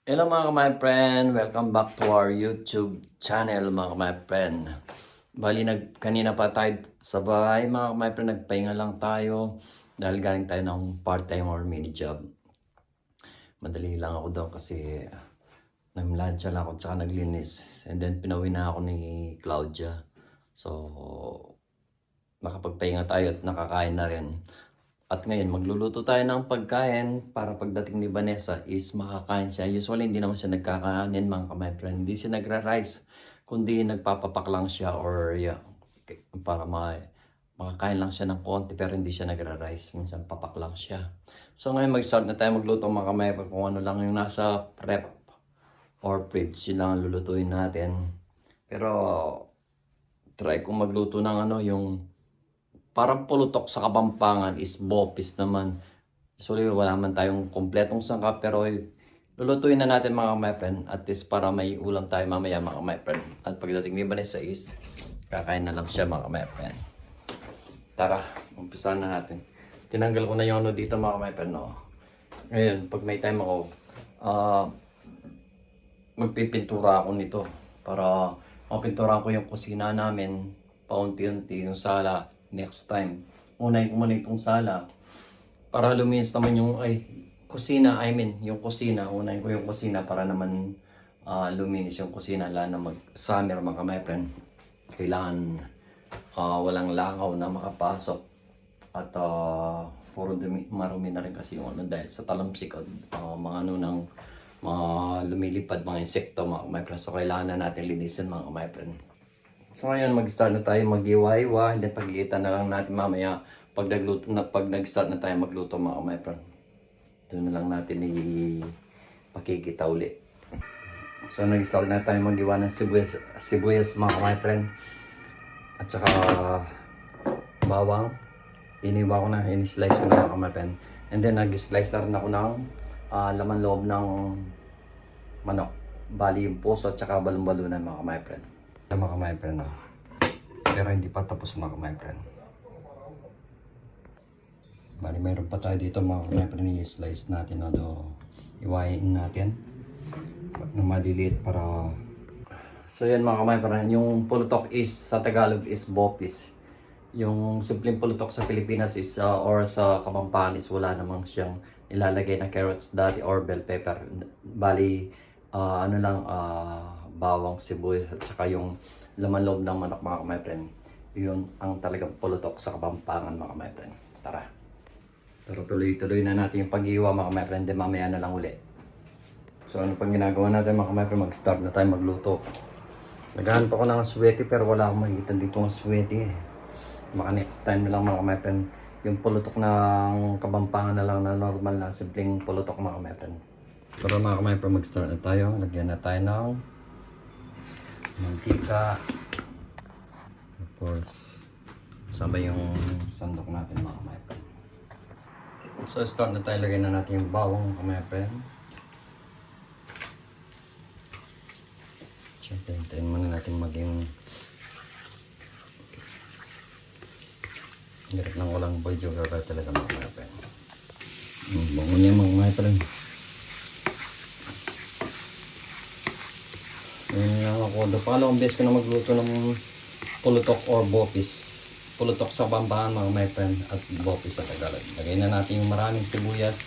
Hello mga my friend, welcome back to our YouTube channel mga my friend. Bali kanina pa tayo sa bahay mga my friend, nagpahinga lang tayo dahil galing tayo ng part-time or mini job. Madali lang ako daw kasi naglansya lang ako tsaka naglinis, and then pinauwi na ako ni Claudia. So nakapagpahinga tayo at nakakain na rin. At ngayon, magluluto tayo ng pagkain para pagdating ni Vanessa is makakain siya. Usually, hindi naman siya nagkakanin mga my friend. Hindi siya nagra-rice, kundi nagpapapak lang siya or para makakain lang siya ng konti pero hindi siya nagra-rice. Minsan papak lang siya. So ngayon, mag-start na tayo magluto mga my friend. Kung ano lang yung nasa prep or fridge, yun lang ang lulutuin natin. Pero, try kong magluto ng yung parang pulutok sa Kapampangan is bopis naman. So wala man tayong kompletong sangkap pero lulutuin na natin mga my friend. At least para may ulam tayo mamaya mga my friend. At pagdating ni Vanessa is kakain na lang siya mga my friend. Tara, umpisahan na natin. Tinanggal ko na yung dito mga my friend. No? Ngayon, pag may time ako, magpipintura ako nito. Para mapinturahan ko yung kusina namin paunti-unti, yung sala. Next time, unahin ko muna itong sala para luminis naman yung kusina. Yung kusina, unahin ko yung kusina para naman luminis yung kusina. Lalo na mag-summer mga my friend, kailangan walang langaw na makapasok at puro marumi na rin kasi yung dahil sa talamsik at mga nang mga lumilipad, mga insekto mga my friend. So kailangan na natin linisin mga my friend. So ngayon, mag-start na tayo mag-iwa-iwa, hindi pagkikita na lang natin mamaya pag nag-start na tayo magluto mga my friend. Doon na lang natin ipakikita uli. So nag-start na tayo mag-iwa ng sibuyas mga my friend. At saka bawang, iniwa ko na, in-slice ko na mga my friend. And then nag-slice na rin ako ng laman loob ng manok. Bali yung puso at saka balon-balunan mga my friend. Mga my friend, pero hindi pa tapos mga my friend. Bali mayroon pa tayo dito mga my friend, i-slice natin iwain natin na maliliit para so yan mga my friend. Yung pulutok is sa Tagalog is bopis. Yung simpleng pulutok sa Pilipinas is or sa Kapampangan is wala namang siyang ilalagay na carrots dati or bell pepper. Bali bawang, sibuyas at saka yung laman loob ng manok mga my friend. Yun ang talagang pulutok sa Kapampangan mga my friend. Tara. Pero tuloy-tuloy na natin yung pag-iwa mga my friend. Then mamaya na lang uli. So ano pang ginagawa natin mga my friend? Mag-start na tayo magluto. Naghahanap ako ng sweaty pero wala akong makikita dito ng sweaty Baka next time na lang mga my friend. Yung pulutok ng Kapampangan na lang na normal na simpleng pulutok mga my friend. Pero mga my friend, mag-start na tayo. Lagyan na tayo ng mantika. Tapos sabay yung sandok natin mga my friend. So start na tayo, lagyan na natin yung bawang mga my friend. Siyempre hintayin muna natin maging hirap ng walang video gagawin talaga mga my friend. Bangon niya mga my friend. Ayan lang ako. Pangalawang beses ko na magluto ng pulutok or bopis. Pulutok sa Kapampangan mga my friend at bopis sa Tagalog. Lagay na natin yung maraming sibuyas.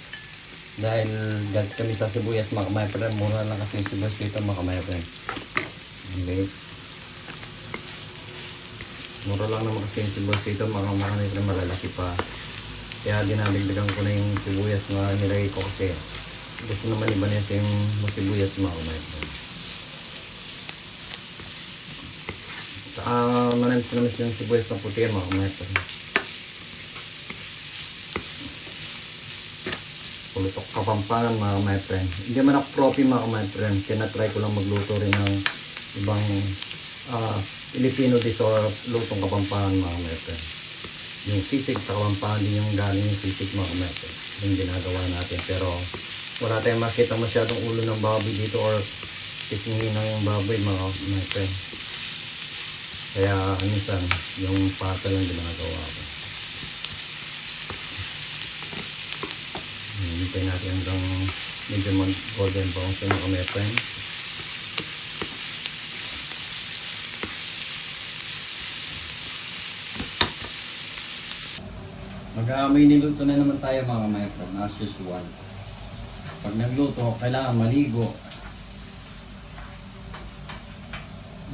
Dahil galit kami sa sibuyas mga my friend. Mura lang kasi yung sibuyas dito mga my friend. Okay. Mura lang naman kasi yung sibuyas dito mga my friend. Malalaki pa. Kaya dinabigdagan ko na yung sibuyas na nilagay ko kasi gusto naman iba niya yung sibuyas mga my friend. Manamis yung sibuyas ng puti mga my friend. Pulutok Kapampangan mga my friend. Hindi man ako profi mga my friend. Kaya na-try ko lang magluto rin ng ibang Filipino dish or lutong Kapampangan mga my friend. Yung sisig sa Kapampangan din yung galing yung sisig mga my friend. Yung ginagawa natin. Pero wala tayong makita masyadong ulo ng baboy dito or pisngin ng baboy mga my friend. Kaya minsan yung pata lang ginagawa ko. Hintay natin hanggang Medyo mag-golden brown siya mga my friend. May niluto na naman tayo mga my friend, as usual. Pag nagluto, kailangan maligo.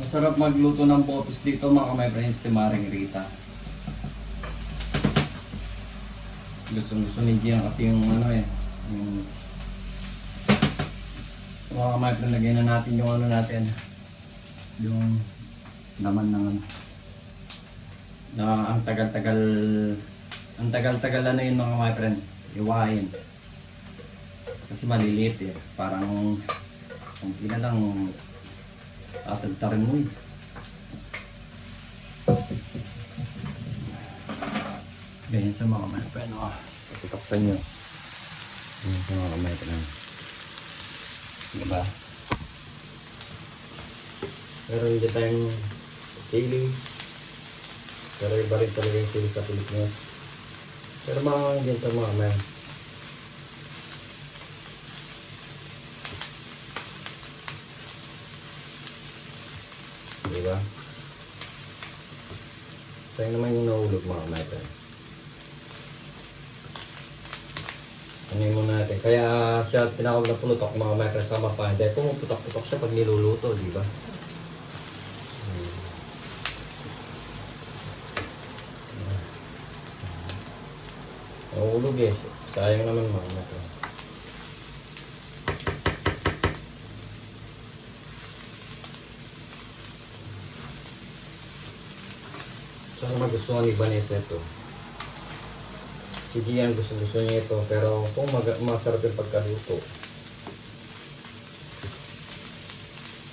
Masarap magluto ng bopis dito mga my friend, si Maring Rita. Gusto ni Gian kasi yung ano eh, yung mga my friend, lagyan na natin yung ano natin, yung laman ng ano, na ang tagal-tagal na yun mga my friend, iwain. Kasi maliliit eh, parang kunti na lang tatagtarin mo eh. Ganyan sa mga my friend, tutuksan nyo. Ganyan sa mga my friend. Diba? Pero hindi tayong sili. Pero iba rin talaga yung sili sa Pilipinas. Pero mga ganito mga men. Diba? Sayang naman yung nahulog mga men. Ano yung muna natin. Kaya siya tinawag na pulutok mga men sama pa. Dahil pumuputok-putok siya pag niluluto. Diba? Nahulog eh. Sayang naman mga men. Sana magustuhan ni Vanessa ito. Si Gian gusto niya ito, pero kung masarap yung pagkaluto.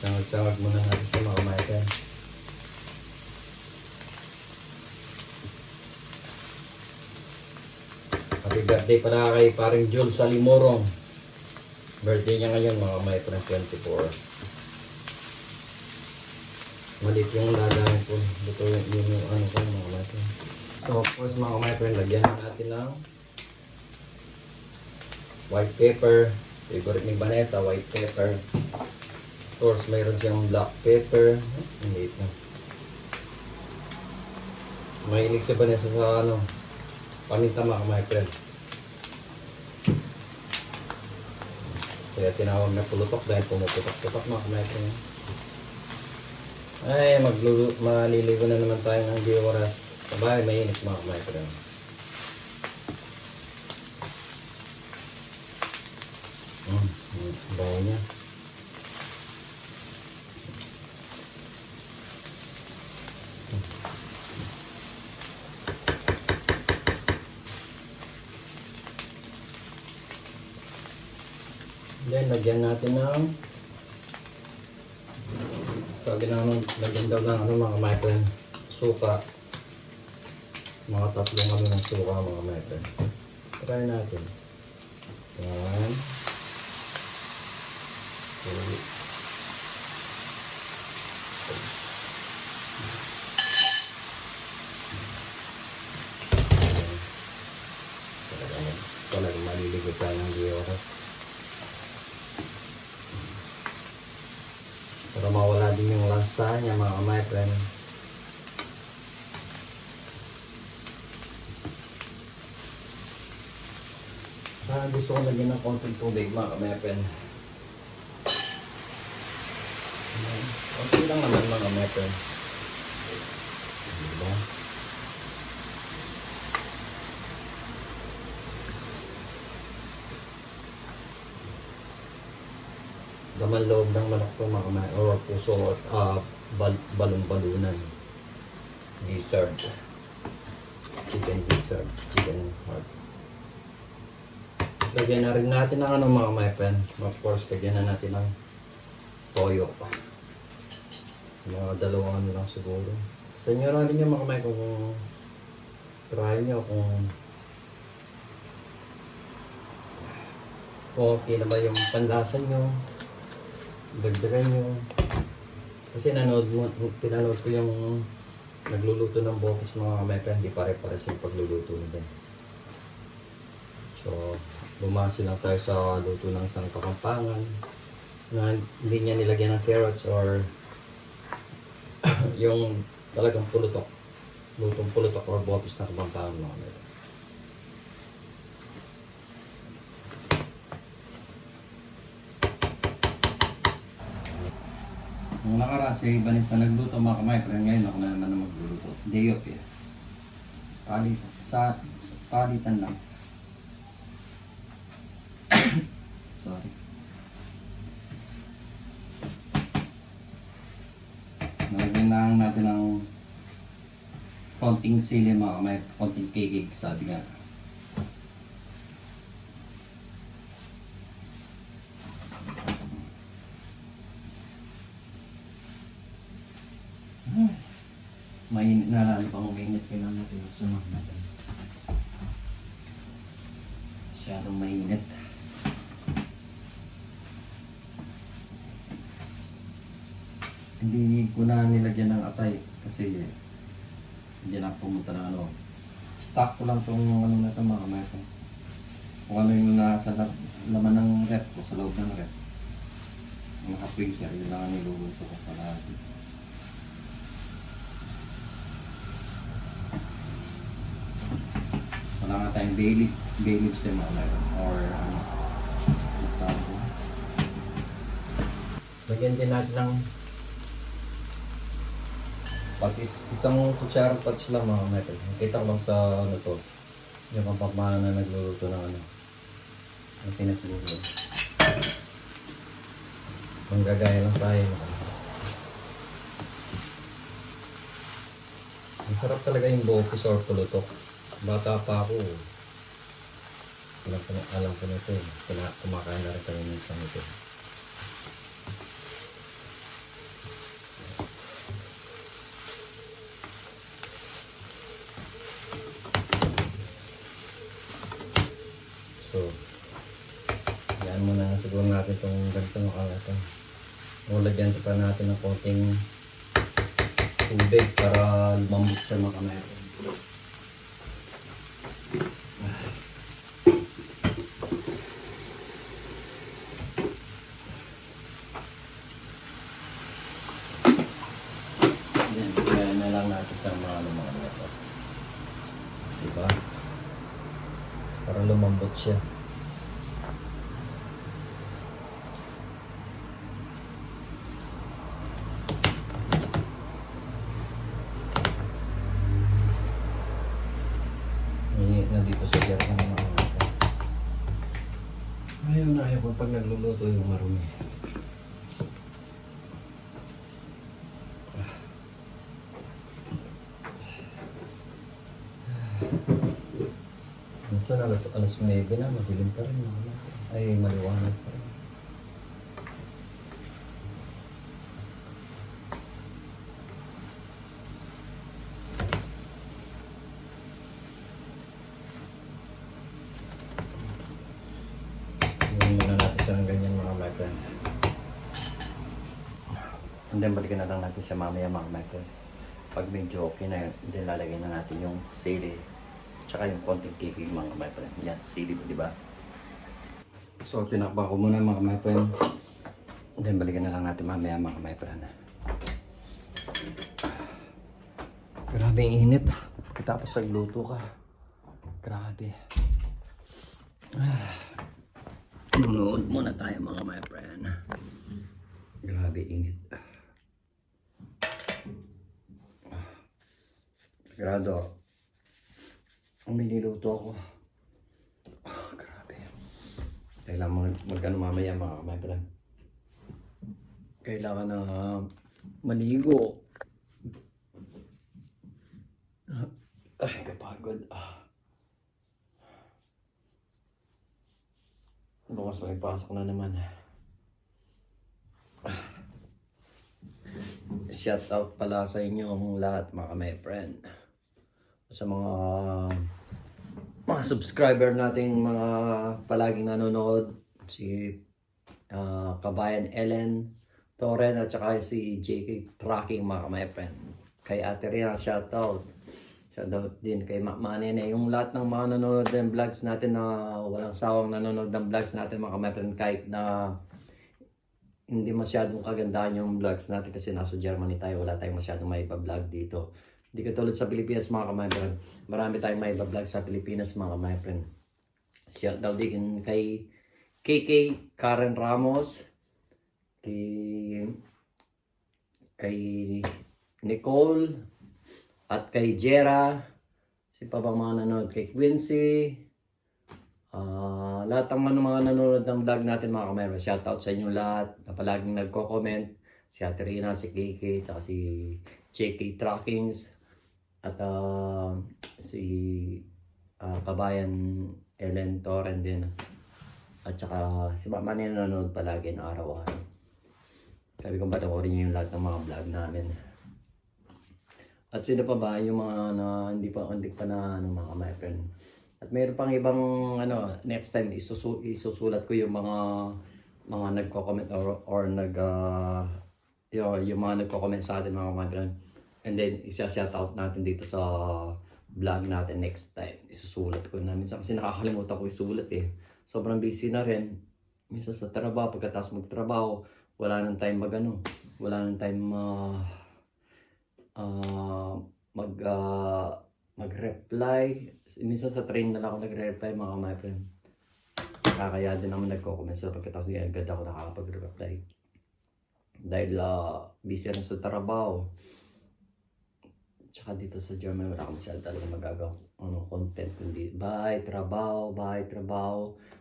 Sangag-sangag muna natin sa mga kamayan. Happy birthday pala kay paring Jules Salimorong. Birthday niya ngayon mga kamayan, 24. Malit yung lagayan ko. Dito yung ano ko mga kamayan. So of course mga kamayan, lagyan natin ng white pepper. Favorite ni Vanessa, white pepper. Of course mayroon siyang black pepper. Hindi ito. Mahilig si Vanessa sa ano, paminta mga kamayan. Kaya tinawag na pulutok dahil pumuputok-putok mga kamayan. Ay, maliligo na naman tayo ng di oras. Sabay, mainit mga kamayan. Bawa niya. Then, lagyan natin ng sabi namin, lagyan daw ng ano mga kamayan, suka. Mga tatlong ano ng suka mga kamayan. Try natin. Yan. Talagang maliligo tayo ng di oras. Para mawala din yung lansa niya mga kamayan. Gusto ko lagyan ng konting tubig mga kamayan. Konti lang naman mga kamayan. Diba? Laman loob ng manok itong mga kamayan. O puso at balong-balunan. Gizzard. Chicken gizzard. Chicken heart. Lagyan na rin natin ng ano mga kamayan. Of course, lagyan na natin ng toyo pa. Mga dalawang ano lang siguro. Sa inyo lang rin yung mga kamayan kung try nyo kung okay na ba yung panlasa nyo. Dagdagan nyo. Kasi pinanood ko yung nagluluto ng bokis mga kamayan. Hindi pare-pare sa pagluluto nila. So, Bumase lang tayo sa luto ng isang kapampangan na hindi niya nilagyan ng carrots or yung talagang pulutok. Lutong pulutok or botis na kapampangan mga kapatid. Nung nakaraan si Vanessa nagluto mga kamay, pero ngayon ako na naman na magluluto. Day off eh. Palitan lang. Sorry. Nalagyan lang natin ng konting sili mga kamay, konting kikig sabi nga. Mainit na lalo pang uminit, kailangan natin sunod natin. Masyadong mainit. Hindi ko na nilagyan ng atay kasi hindi na pumunta ng ano. Stock ko lang itong ano na ito mga kamay. Kung ano yung nasa laman ng rep ko, sa loob ng rep. Ang naka-freezer, yun lang ang niluluto ko palagi. Wala nga tayong bay leaves yung mga meron or ano. Lagyan din natin ng isang kutsarang patch lang mga meron. Nakita ko lang sa ano to, yung kapapamahan na nagluluto ng ano, ang pinasluto. Manggagaya lang tayo. Ang sarap talaga yung bopis or pulutok. Bata pa ako. Alam ko na ito. Kumakain na rin kami minsan ito. So, yan muna na siguro natin itong ganito nakalata. Lagyan pa natin ng konting tubig para lumambot siya mga kamera. Yan na lang natin sa mga ito. Diba? Para lumambot siya. Nandito sa jar ng mga natin. Ayaw ko pag nagluluto yung marumi. Minsan alas 9 na, madilim pa rin. Ay, maliwanag pa rin. Muna natin siya ng ganyan mga friend. And then balikan na lang natin siya mamaya mga friend. Pag medyo okay na yun, then lalagay na natin yung sili tsaka yung konting kikig mga friend. Yan, sili di ba? So tinakba ko muna mga friend. And then balikan na lang natin mamaya mga friend. Grabe ang init. Pagkatapos nagluto ka. Grabe. Nunood muna tayo mga my friend. Grabe init. Grado. Ang nililuto ako. Grabe. Kailangan magano mamaya mga my friend. Kailangan na maligo. Ay, kapagod. Bukas may pasok na naman. Shout out pala sa inyong lahat mga my friend. Sa mga subscriber nating mga palaging nanonood. Si Kabayan Ellen Torren at saka si JK Tracking mga my friend. Kay Ate Rina shout out. Shoutout din kay Manene. Yung lahat ng mga nanonood ng vlogs natin na walang sawang nanonood ng vlogs natin mga kamepren, kahit na hindi masyadong kagandahan yung vlogs natin kasi nasa Germany tayo, wala tayong masyadong may vlog dito. Hindi katulad sa Pilipinas mga kamepren. Marami tayong may vlog sa Pilipinas mga kamepren. Shoutout din kay KK Karen Ramos, kay Nicole, at kay Jera, si pa bang mga nanonood, kay Quincy, lahat ng mga nanonood ng vlog natin mga kamera, shoutout sa inyo lahat na palaging nagko-comment, si Ate Rina, si KK, tsaka si JK Trackings, at si kabayan Ellen Torren din, at tsaka si Mama na nanonood palagi na araw-araw. Sabi ko panoorin niyo yung lahat ng mga vlog namin. At sino pa ba yung mga na hindi pa na mga kamepren. At mayroon pang ibang next time isusulat ko yung mga nagko-comment or yung mga nagko-comment sa atin mga kamepren. And then isa-shout out natin dito sa vlog natin next time. Isusulat ko na minsan kasi nakakalimutan ko isulat eh. Sobrang busy na rin. Minsan sa trabaho, pagkatapos magtrabaho, wala nang time wala nang time mag-reply. Minsan sa train na lang ako nagre-reply mga my friend. Kaya din naman nagko-comment sila pagkatapos agad ako nakakapag-reply. Dahil busy na sa trabaho. Tsaka dito sa Germany wala kami sila talaga magagawa content kundi bahay, trabaho,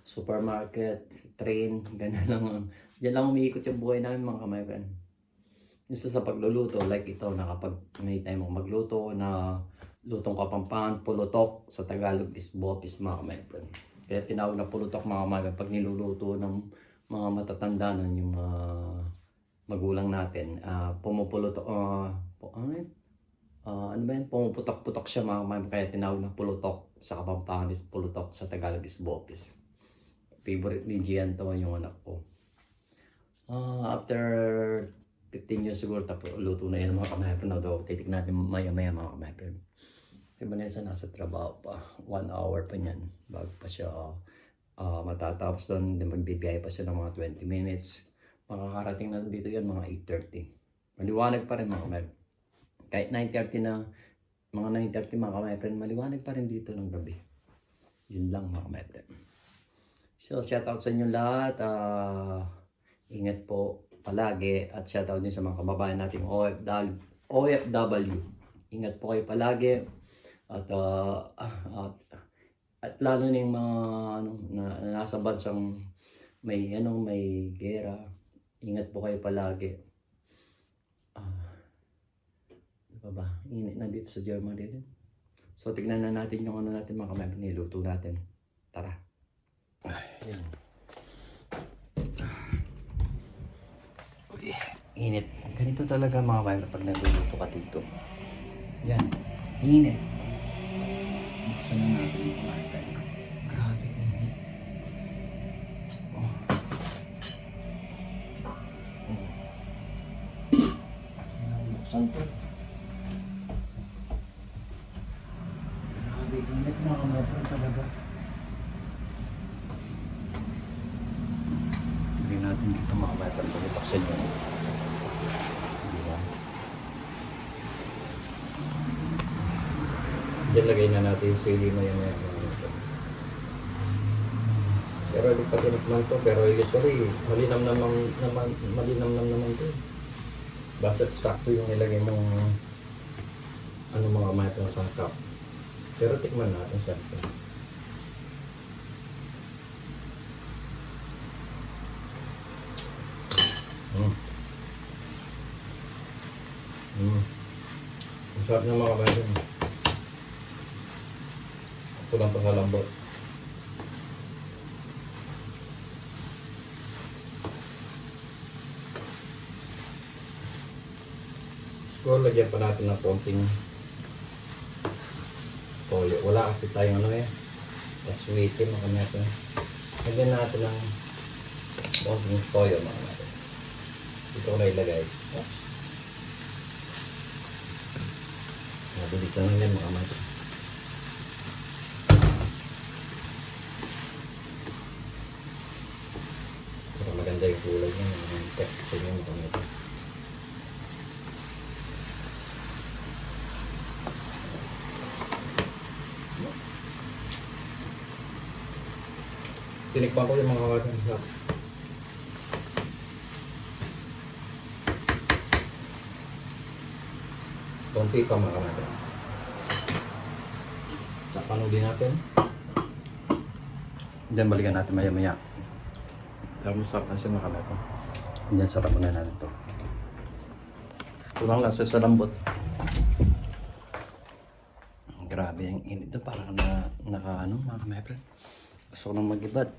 supermarket, train, ganyan lang. Diyan lang umiikot yung buhay namin mga my friend. Isa sa pagluluto, like ito, nakapag may time ako magluto na lutong Kapampangan, pulutok, sa Tagalog is bopis mga kamepren. Kaya tinawag na pulutok mga kamepren pag niluluto ng mga matatanda nun, yung magulang natin, pumupulutok, pumuputok-putok siya mga kamepren, kaya tinawag na pulutok, sa Kapampangan is pulutok, sa Tagalog is bopis. Favorite ni Gian to yung anak ko. After 15 years siguro tapos luto na yan mga kamepren na daw. Titig natin maya-maya mga kamepren. Si Vanessa nasa trabaho pa. 1 hour pa niyan bago pa siya matatapos doon. Then magbibiyay pa siya ng mga 20 minutes. Makakarating na dito yan mga 8:30. Maliwanag pa rin mga kamepren. Kahit 9:30 na, mga 9:30 mga kamepren, maliwanag pa rin dito ng gabi. Yun lang mga kamepren. So shout out sa inyo lahat. Ingat po palagi at shoutout din sa mga kababayan nating OFW. Ingat po kayo palagi at lalo na yung mga nasa bansang may gera. Ingat po kayo palagi. Ano ba? Init na dito sa Germany din. So tignan na natin yung natin mga kamay niluto natin. Tara. Ayan. Init. Ganito talaga mga kayo pag nagluluto ka dito. Yan. Init. Buksan na natin yung mga kayo. Grabe init. Buksan to. Grabe init mga kayo talaga. Hindi natin dito mga kayo pag buksan yun. Diyan lagay na natin yung sili maya-maya. Pero hindi pa tinikman to. Pero usually, malinam naman to. Basta sakto yung nilagay ng mga mata sa cup. Pero tikman natin sakto. Masarap na mga kamay. Ito lang pa sa lambot. Siguro lagyan pa natin ng konting toyo. Wala kasi tayong sweetin mga kamay. Lagyan natin ng konting toyo mga kamay. Dito ko na ilagay. Mabilis lang yan mga kamay. Pero maganda yung kulay niya, yung texture niya mga kamay. Tinikpan ko yung mga kawasan sa konti pa mga kamay. Sapanugin natin. Diyan balikan natin maya maya. Pero masarap na siya mga kamay. Diyan sarap muna natin ito. Kulang lang sa lambot. Grabe yung init ito. Parang naka ano mga kamay. Gusto ko nang mag-ibad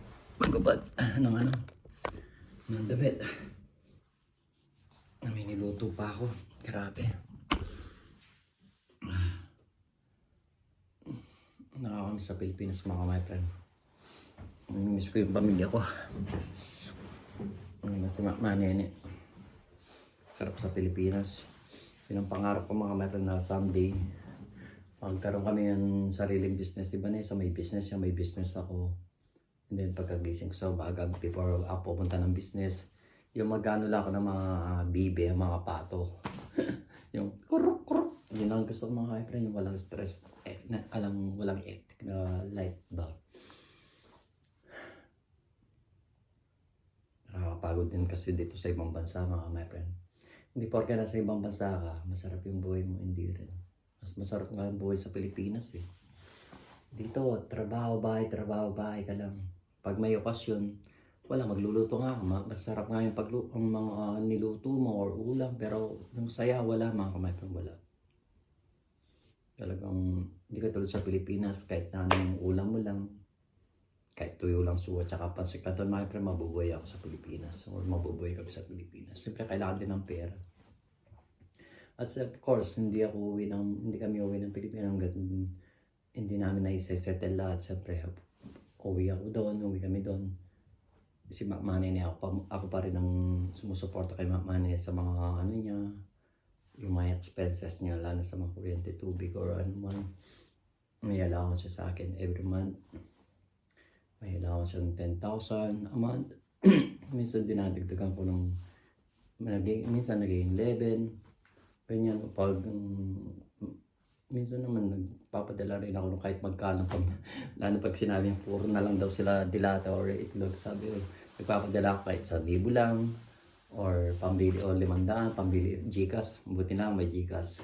ng damit. May niluto pa ako. Grabe. Nakakamiss sa Pilipinas mga my friend. Miss ko yung pamilya ko. Si Manene. Sarap sa Pilipinas. Yun ang pangarap ko mga my friend na someday magkaroon kami ng sariling business. Diba na may business siya, may business ako. And then pagkagising ko sa umaga, before ako pupunta ng business, yung magano lang ako ng mga bibe, mga pato. Yung kuruk kuruk. Yun ang gusto ko mga my friend, yung walang stress. Walang hectic na life ba. Nakakapagod din kasi dito sa ibang bansa mga my friend. Hindi porke nasa ibang bansa ka, masarap yung buhay mo, hindi rin. Mas masarap nga ang buhay sa Pilipinas eh. Dito, trabaho, bahay ka lang. Pag may okasyon, wala, magluluto nga ako. Masarap nga yung ang mga niluto mo or ulam. Pero yung saya, wala mga kamay, wala. Talagang, hindi ka tulad sa Pilipinas, kahit na anong ulam mo lang, kahit tuyo lang suwa, tsaka pansik na doon, mga mabubuhay ako sa Pilipinas. Or mabubuhay kami sa Pilipinas. Siyempre, kailangan din ng pera. At of course, hindi kami uwi ng Pilipinas hanggang hindi namin na-settle lahat. Siyempre, uwi kami doon. Si Manene niya, ako pa rin ang sumusuporta kay Manene sa mga ano niya, yung mga expenses niya, lalo sa mga kuryente, tubig, or ano man. May allowance siya sa akin every month. May allowance siya ng 10,000 a month. Minsan dinadagdagan ko ng, minsan naging 11. Ganyan, minsan naman nagpapadala rin ako ng kahit magkano lalo pag sinabing puro na lang daw sila dilata or itlog, sabi ko nagpapadala ako kahit 1,000 lang or pambili o 500, pambili Gcash, buti na may Gcash,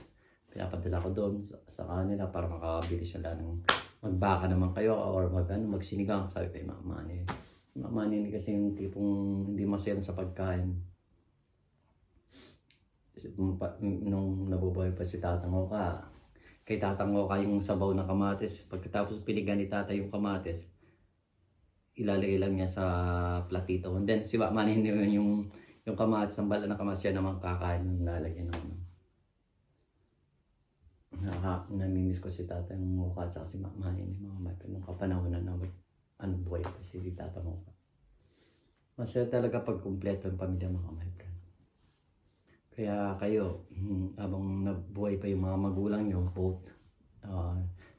pinapadala ko doon sa kanila para makabili sila ng magbaka naman kayo or magsinigang, sabi kay Mama ni kasi yung tipong hindi masaya sa pagkain. Nung nabubuhay pa si Tatang Oka, kay Tatang Oka yung sabaw ng kamatis, pagkatapos pinigan ni Tata yung kamatis, ilalagay lang niya sa platito. And then si Mama yung kamatis, ang bala ng kamatis yan naman kakain, lalagyan ng namimiss ko si Tatang Oka at si Mama mga may pinong kapanahon na buhay pa si Tatang Oka. Masaya talaga pag kumpleto yung pamilya mga my friend. Kaya kayo, habang nabuhay pa yung mga magulang nyo, both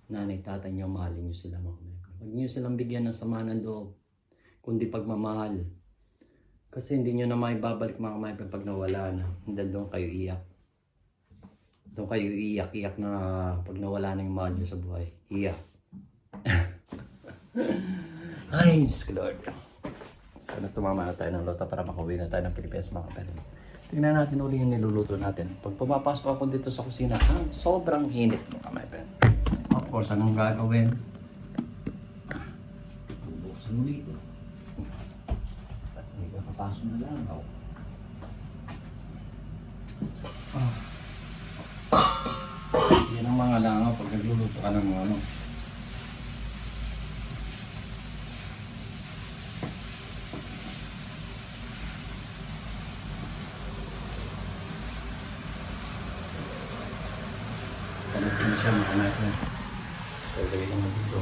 nanay, tatay nyo, mahalin nyo sila mga kamay. Huwag nyo silang bigyan ng sama ng loob, kundi pagmamahal. Kasi hindi nyo na maibabalik mga kamay pag nawala na. Hindi doon kayo iyak. Doon kayo iyak na pag nawala na yung mahal nyo sa buhay. Iyak. Ay, Lord. Sana tumama na tayo ng loto para makauwi na tayo ng Pilipinas mga kapatid. Tingnan natin uli yung niluluto natin. Pag pumapasok ako dito sa kusina, sobrang init mga my friend. Of course, anong gagawin? Buksan mo dito. At may kakapasok na lang. Yan ang mga langaw pag nagluluto ka ng ano. Paluto na siya mga natin. So, lagay naman dito.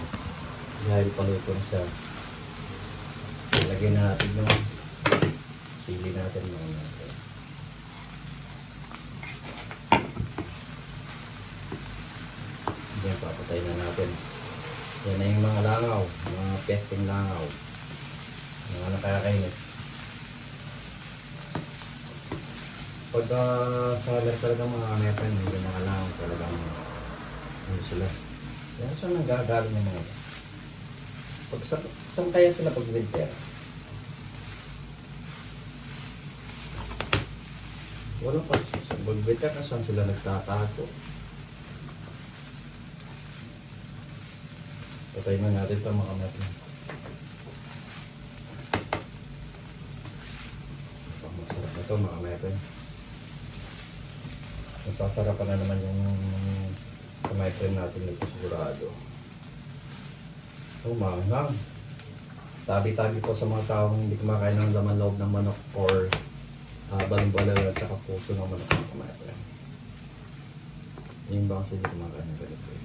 Dahil paluto na siya. Lagay na natin yung sili natin mga natin. Yan na yung mga langaw, mga pesting langaw. Mga nakakainis. Pag sa talagang mga mepan, yung mga langaw talagang ano sila. Yan saan nanggagaling yung mga pag saan kaya sila pag winter? Wala pa sa pag winter na saan sila nagtatago. Patayin na natin ito mga mepan. Masarap na ito mga mepan. Masasarapan na naman yung kumaitrin natin nito sigurado. Manghang. Tabi-tabi po sa mga taong hindi kumakain ng laman loob ng manok or balong-balala at saka puso ng manok na kumaitrin. Yung ba kasi hindi kumakain ng ganito eh.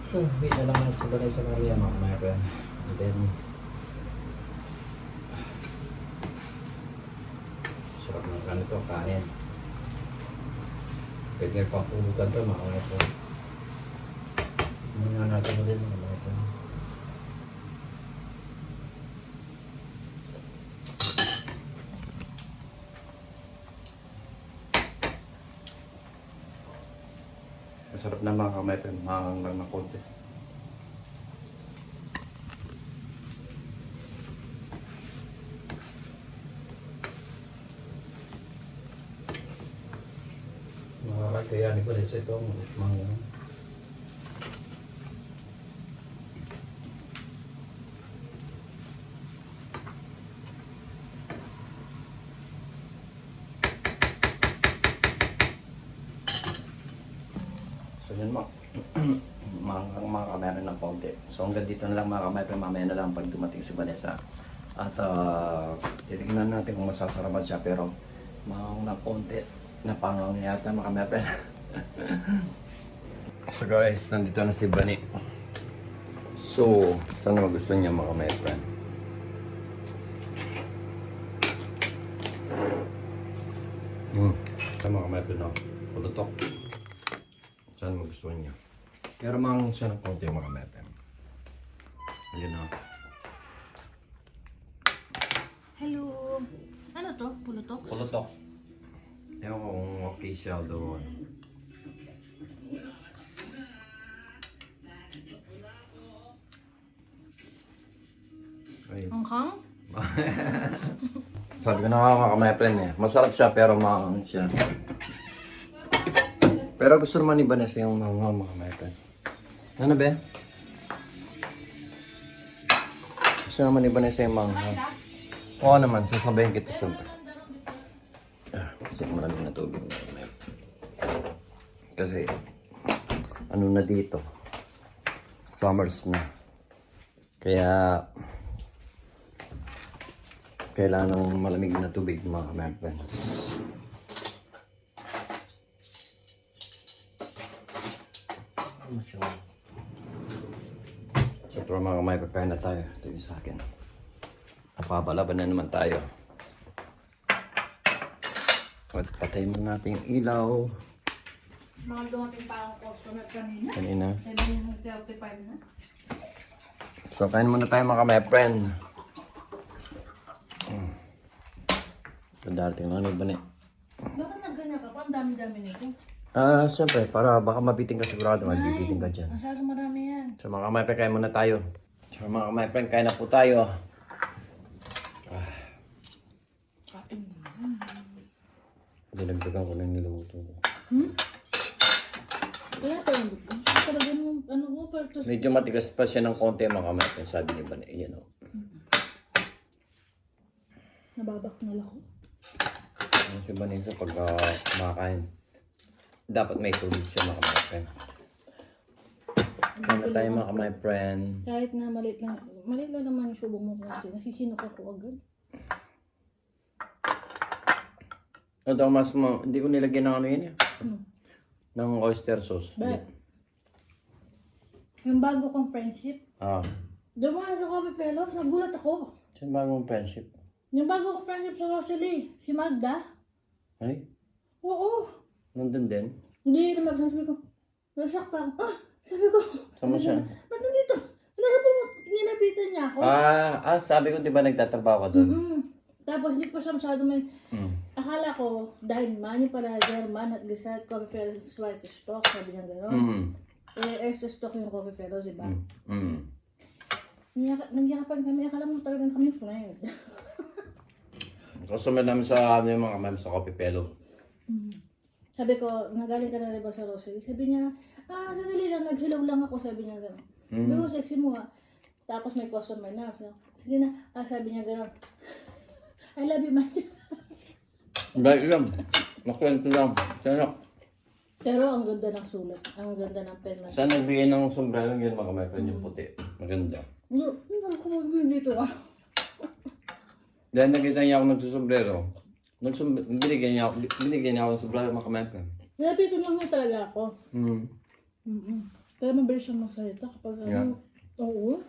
So, wait na lang natin sa balay sa karya mga kumaitrin. And then, sarap ng ganito, kanin. Pwede pang pulutan ito, mga kumaitrin. Muna natin ulit mga kumaitrin. Masarap na mga kumaitrin, mahanggang ng konti. Makakayanin ko rin sa itong mga so yun mo mga kamera ng konti. So hanggang dito na lang mga kamera, mamaya na lang pag dumating si Vanessa at titignan natin kung masasarapan siya pero mga ng konti na pangang yata mga kamera. So guys, nandito na si Bani. So sana magustuhan niya mga kamera. Sa mga kamera no, pulutok. Sana magustuhan niya. Pero mang siya ng konti mga kamera. Ayun na. Hello. Ano to? Pulutok? Pulutok. Ewan ko kung official doon. Ay. Ang kang? Sabi ko na nga mga friend eh. Masarap siya pero maangang siya. Pero gusto naman ni Vanessa yung mga friend. Ano ba? Gusto naman ni Vanessa yung mga. Oo naman, sasabihin kita siyempre. Kasi maraming na tubig. Kasi ano na dito. Summers na. Kaya kailangan ng malamig na tubig mga friends. So pero mga kamay, pagkain na tayo. Ito yung sa akin. Napapalaban na naman tayo. At patay mo natin yung ilaw. Mga dumating pa akong customer kanina. Kanina. 7:35 na. So kain muna tayo mga kamay, friend. Darating lang ba ni? Bakit nagganyan ka pa? Ang dami-dami nito. Siyempre, para baka mabiting ka sigurado, mabibiting ka dyan. Masyado marami yan. So mga kamay, kain muna tayo. So mga kamay, kain na po tayo. Kain mo. Dinagdagan ko lang niluto ko. Kaya pa yung dito. Talaga mo, ano mo, pero Medyo matigas pa siya ng konti mga kamay, sabi ni Bani. Ayan o. nababaknal ako. Si Vanessa pag kumakain, dapat may tubig siya mga kamay. Kain na tayo mga kamay, friend. Kahit na maliit lang naman yung subo mo kasi nasisinok ako agad. Ito mas mo, hindi ko nilagyan ng ano yun eh. Ng oyster sauce. But, yung bago kong friendship, Ah. dumaan sa Coffee Pelos, nagulat ako. Saan bagong friendship? Yung bago ko friendship sa Rosalie, si Magda. Ay, Oo. nandun din. Hindi naman, sabi ko, nasak pa ako. Sabi ko, Sama siya. ba't nandito? Talaga po, ginapitan niya ako. Sabi ko, di ba nagtatrabaho ka doon? Tapos hindi ko siya masyado may, Mm. akala ko, dahil man yung pala German at Giselle, coffee fellows, white stock, sabi niya gano'n. Mm. Extra stock yung coffee fellows, diba? Mm. Nagyakapan kami, akala mo talagang kami friend. Customer namin sa yung mga ma'am sa Coffee Pelo. Sabi ko, nagaling ka na rin ba sa Rosalie? Sabi niya, sandali lang, nag-hello lang ako, sabi niya gano'n. Sabi ko, sexy mo ha. Tapos may customer na. Sige na, sabi niya gano'n. I love you, Masya. Baik lang. Nakwento lang. Sana, Pero ang ganda ng sulat. Ang ganda ng pen. saan nagbigay ng sombrero yun mga friend yung puti. Maganda. Hindi ko dito ah. Dahil nakita niya ako nagsusombrero. Binigyan niya ako ng sombrero mga friend. Nilapito lang niya talaga ako. Mm. Pero mabilis siyang magsalita kapag Yeah. Oo.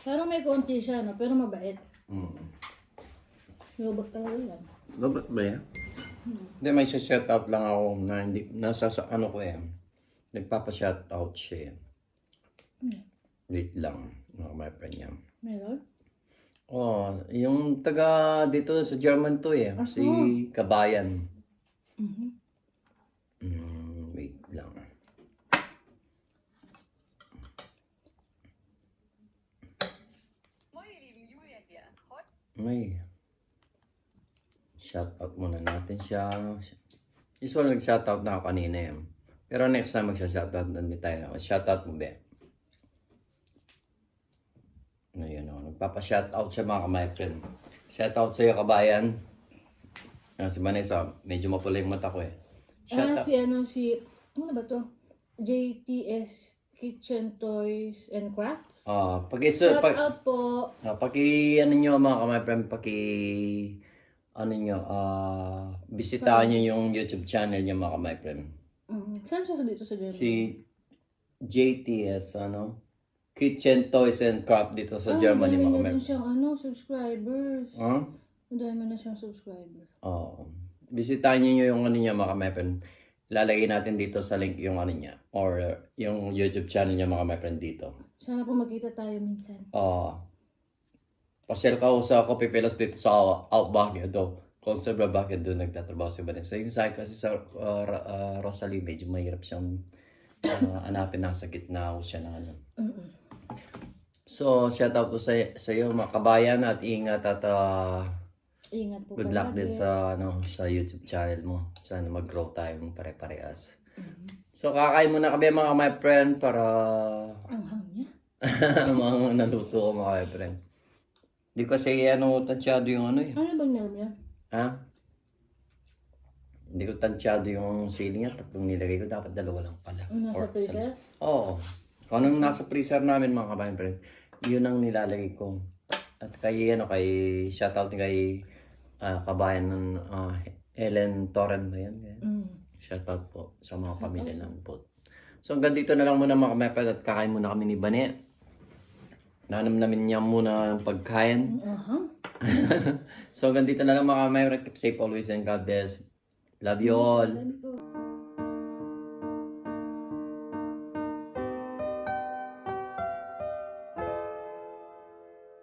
Parang may konti siya, no? Pero mabait. Lubag talaga yan. Dapat ba yan? Hindi, may shoutout lang ako na hindi, nasa sa ano ko yan. Nagpapa-shoutout siya. Wait lang, mga friend niya. Meron? Oh, yung taga dito sa German to eh. Si Kabayan. Wait lang. May shoutout muna natin siya. Usually nag-shoutout na ako kanina yan. Pero next time magsha-shoutout na din tayo. Shoutout mo ba? Ayun o. Nagpapa-shoutout siya mga my friend. Shoutout sa'yo Kabayan. Si Vanessa, medyo mapula yung mata ko eh. Ano ba to? JTS Kitchen Toys and Crafts. Shout Out po. ano nyo mga my friend, bisitahan nyo yung YouTube channel niya mga my friend. Saan siya dito sa Germany? Si JTS, Kitchen Toys and Craft dito sa Germany mga my Madami na friend. rin siyang subscribers. Madami na siyang subscribers. Bisitahin nyo yung niya mga my friend. Lalagay natin dito sa link yung niya or yung YouTube channel niya mga my friend dito. Sana po magkita tayo minsan. Pasyal ka ako sa Coffee Pelos dito sa Outback daw. Conserva Bakit doon nagtatrabaho si Vanessa. Yung sa kasi sa Rosalie, medyo mahirap siyang hanapin nasa gitna ako siya ng ano. So, shout out po sa iyo mga kabayan at ingat at Ingat po good luck palagi. din sa YouTube channel mo. Sana mag-grow tayo pare-parehas. So, kakain muna kami mga my friend para Ang hang niya. mga naluto ko mga my friend. Hindi kasi tansyado yung eh. Ano bang meron niya? Hindi ko tansyado yung sili niya. Tatlong nilagay ko. Dapat dalawa lang pala. Nasa freezer? Oo. Kung anong nasa freezer namin mga kabayan friend, yun ang nilalagay ko. At kay shoutout kay kabayan ng Ellen Torren ba yan? Shoutout po sa mga pamilya namin po. So hanggang dito na lang muna mga kabayan at kakain muna kami ni Bane. Nanam namin niya muna ang pagkain. So hanggang dito na lang mga kabayan. Keep safe always and God bless. Love you all. Sabi ko,